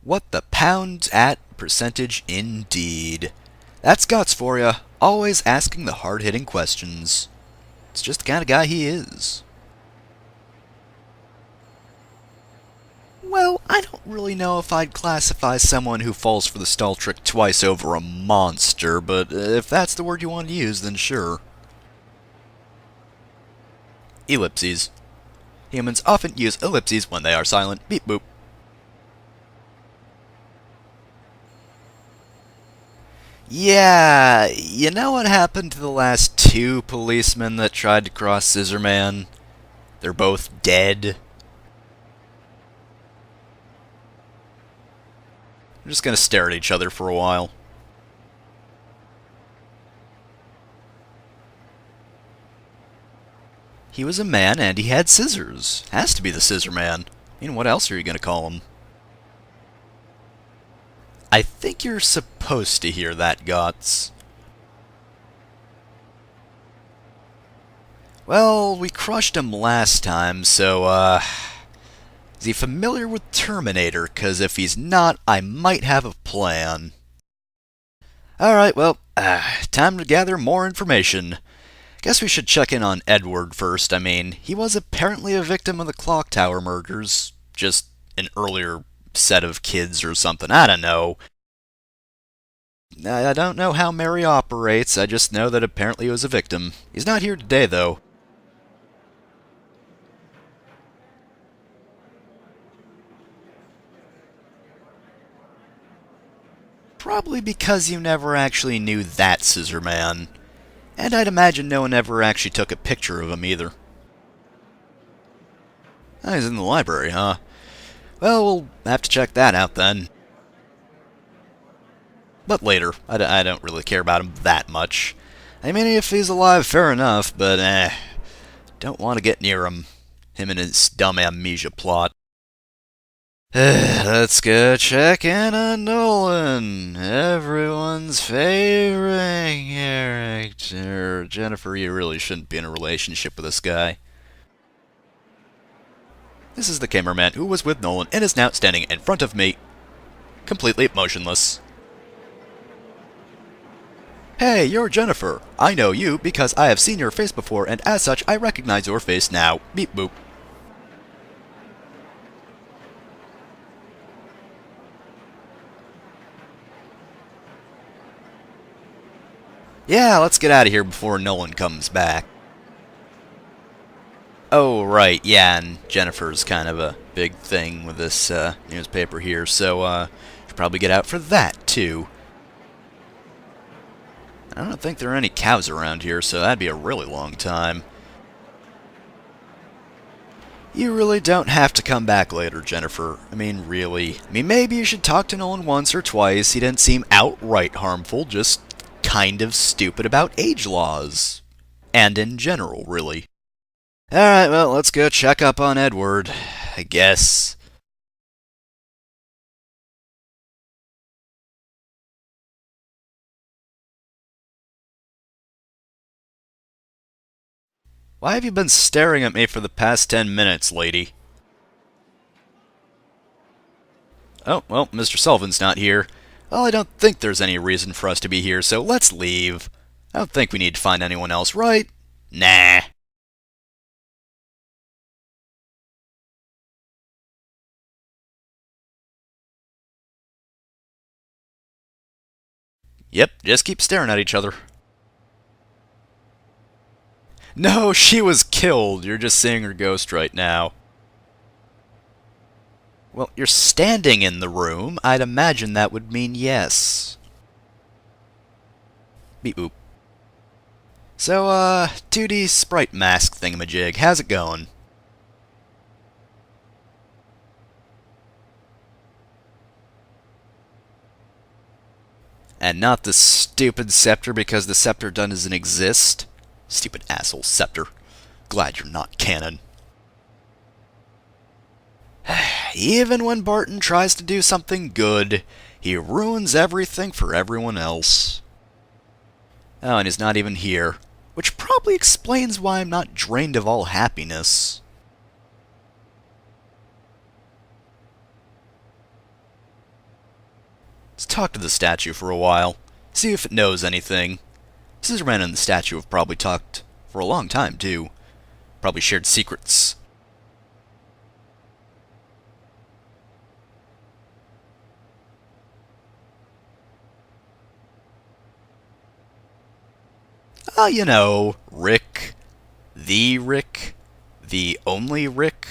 What the pounds at percentage indeed. That's Guts for ya, always asking the hard-hitting questions. It's just the kind of guy he is. Well, I don't really know if I'd classify someone who falls for the stall trick twice over a monster, but if that's the word you want to use, then sure. Ellipses. Humans often use ellipses when they are silent. Beep boop. Yeah, you know what happened to the last two policemen that tried to cross Scissorman? They're both dead. We're just gonna stare at each other for a while. He was a man and he had scissors. Has to be the Scissor Man. I mean, what else are you gonna call him? I think you're supposed to hear that, Guts. Well, we crushed him last time, so, is he familiar with Terminator? 'Cause if he's not, I might have a plan. Alright, well, time to gather more information. Guess we should check in on Edward first. I mean, he was apparently a victim of the Clock Tower murders. Just an earlier set of kids or something. I don't know. I don't know how Mary operates. I just know that apparently he was a victim. He's not here today, though. Probably because you never actually knew that Scissor Man. And I'd imagine no one ever actually took a picture of him either. Oh, he's in the library, huh? Well, we'll have to check that out then. But later. I don't really care about him that much. I mean, if he's alive, fair enough, but don't want to get near him. Him and his dumb amnesia plot. Let's go check in on Nolan, everyone's favorite character. Jennifer, you really shouldn't be in a relationship with this guy. This is the cameraman who was with Nolan and is now standing in front of me, completely motionless. Hey, you're Jennifer. I know you because I have seen your face before, and as such, I recognize your face now. Beep boop. Yeah, let's get out of here before Nolan comes back. Oh, right, yeah, and Jennifer's kind of a big thing with this newspaper here, so should probably get out for that, too. I don't think there are any cows around here, so that'd be a really long time. You really don't have to come back later, Jennifer. I mean, really. I mean, maybe you should talk to Nolan once or twice. He didn't seem outright harmful, just kind of stupid about age laws. And in general, really. Alright, well, let's go check up on Edward, I guess. Why have you been staring at me for the past 10 minutes, lady? Oh, well, Mr. Sullivan's not here. Well, I don't think there's any reason for us to be here, so let's leave. I don't think we need to find anyone else, right? Nah. Yep, just keep staring at each other. No, she was killed. You're just seeing her ghost right now. Well, you're standing in the room. I'd imagine that would mean yes. Beep boop. So, 2D sprite mask thingamajig, how's it going? And not the stupid scepter because the scepter doesn't exist? Stupid asshole scepter. Glad you're not canon. Even when Barton tries to do something good, he ruins everything for everyone else. Oh, and he's not even here. Which probably explains why I'm not drained of all happiness. talk to the statue for a while, see if it knows anything. Scissorman and the statue have probably talked for a long time, too. Probably shared secrets. You know, Rick. The Rick. The only Rick.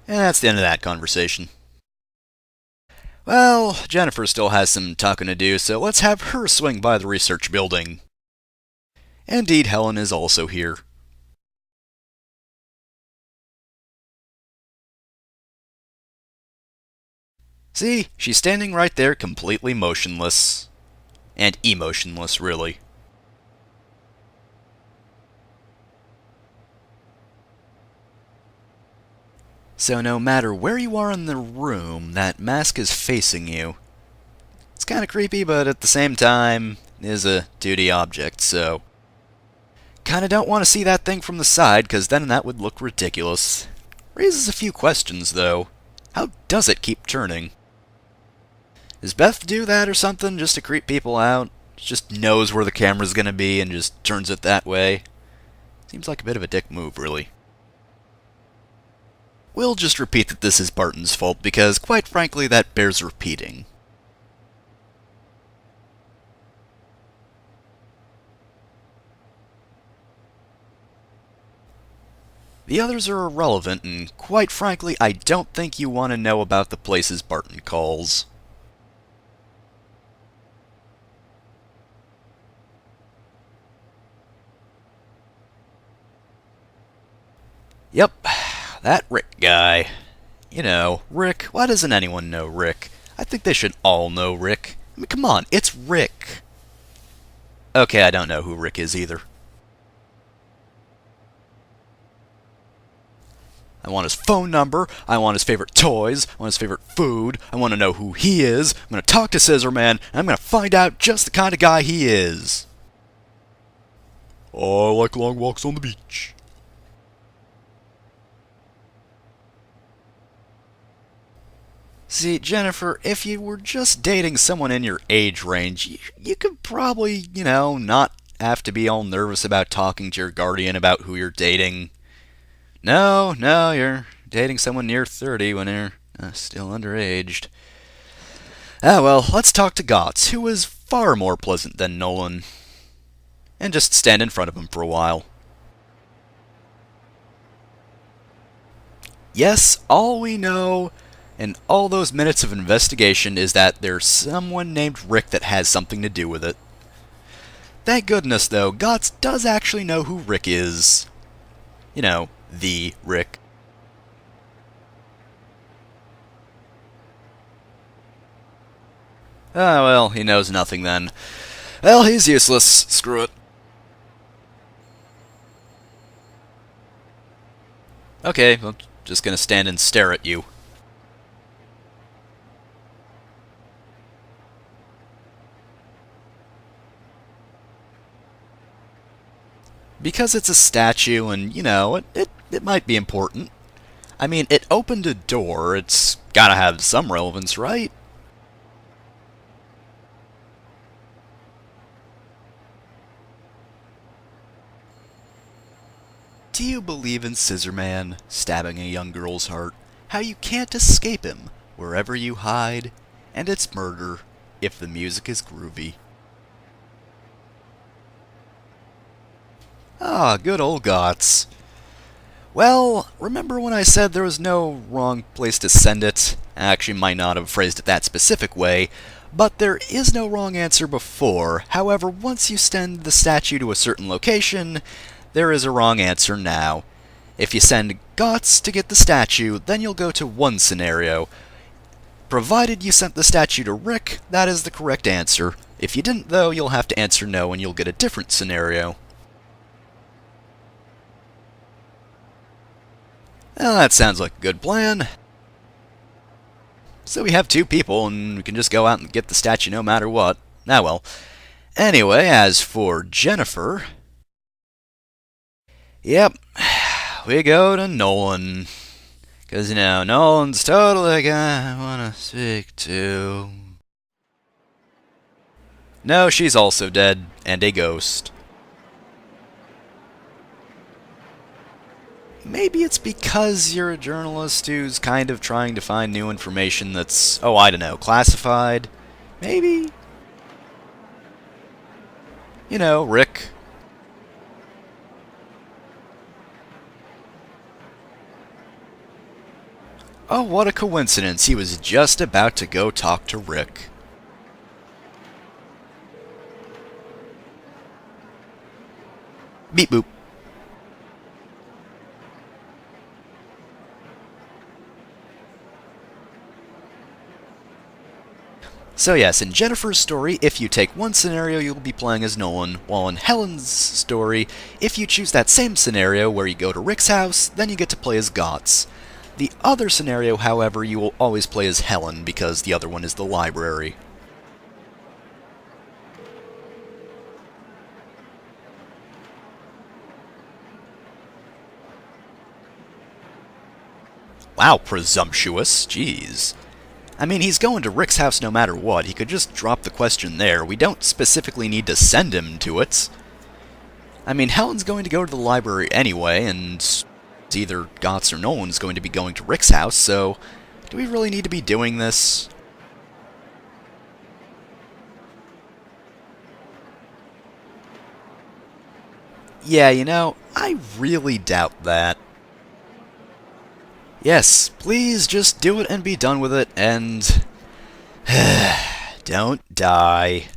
And that's the end of that conversation. Well, Jennifer still has some talking to do, so let's have her swing by the research building. Indeed, Helen is also here. See, she's standing right there completely motionless. And emotionless, really. So no matter where you are in the room, that mask is facing you. It's kind of creepy, but at the same time, it is a 2D object, so... Kinda don't want to see that thing from the side, because then that would look ridiculous. Raises a few questions, though. How does it keep turning? Does Beth do that or something, just to creep people out? Just knows where the camera's gonna be and just turns it that way? Seems like a bit of a dick move, really. We'll just repeat that this is Barton's fault, because, quite frankly, that bears repeating. The others are irrelevant, and quite frankly, I don't think you want to know about the places Barton calls. Yep, that Rick guy. You know, Rick. Why doesn't anyone know Rick? I think they should all know Rick. I mean, come on, it's Rick. Okay, I don't know who Rick is either. I want his phone number, I want his favorite toys, I want his favorite food, I want to know who he is, I'm going to talk to Scissorman, and I'm going to find out just the kind of guy he is. I like long walks on the beach. See, Jennifer, if you were just dating someone in your age range, you could probably, not have to be all nervous about talking to your guardian about who you're dating. No, you're dating someone near 30 when you're still underaged. Ah, well, let's talk to Gotts, who is far more pleasant than Nolan. And just stand in front of him for a while. Yes, all we know in all those minutes of investigation is that there's someone named Rick that has something to do with it. Thank goodness, though, Gotts does actually know who Rick is. You know, the Rick. Ah, well, he knows nothing then. Well, he's useless. Screw it. Okay, well, just gonna stand and stare at you. Because it's a statue and, it might be important. I mean, it opened a door, it's gotta have some relevance, right? Do you believe in Scissorman stabbing a young girl's heart? How you can't escape him wherever you hide, and it's murder if the music is groovy. Ah, good old Gotts. Well, remember when I said there was no wrong place to send it? I actually might not have phrased it that specific way, but there is no wrong answer before. However, once you send the statue to a certain location, there is a wrong answer now. If you send Gotts to get the statue, then you'll go to one scenario. Provided you sent the statue to Rick, that is the correct answer. If you didn't, though, you'll have to answer no and you'll get a different scenario. Well, that sounds like a good plan. So we have two people, and we can just go out and get the statue no matter what. Ah well. Anyway, as for Jennifer... Yep, we go to Nolan. 'Cause, Nolan's totally the guy I wanna speak to. No, she's also dead, and a ghost. Maybe it's because you're a journalist who's kind of trying to find new information that's, oh, I don't know, classified? Maybe? Rick. Oh, what a coincidence. He was just about to go talk to Rick. Beep boop. So yes, in Jennifer's story, if you take one scenario, you'll be playing as Nolan, while in Helen's story, if you choose that same scenario where you go to Rick's house, then you get to play as Gotts. The other scenario, however, you will always play as Helen, because the other one is the library. Wow, presumptuous, jeez. I mean, he's going to Rick's house no matter what. He could just drop the question there. We don't specifically need to send him to it. I mean, Helen's going to go to the library anyway, and either Gotts or Nolan's going to be going to Rick's house, so do we really need to be doing this? Yeah, I really doubt that. Yes, please just do it and be done with it, and don't die.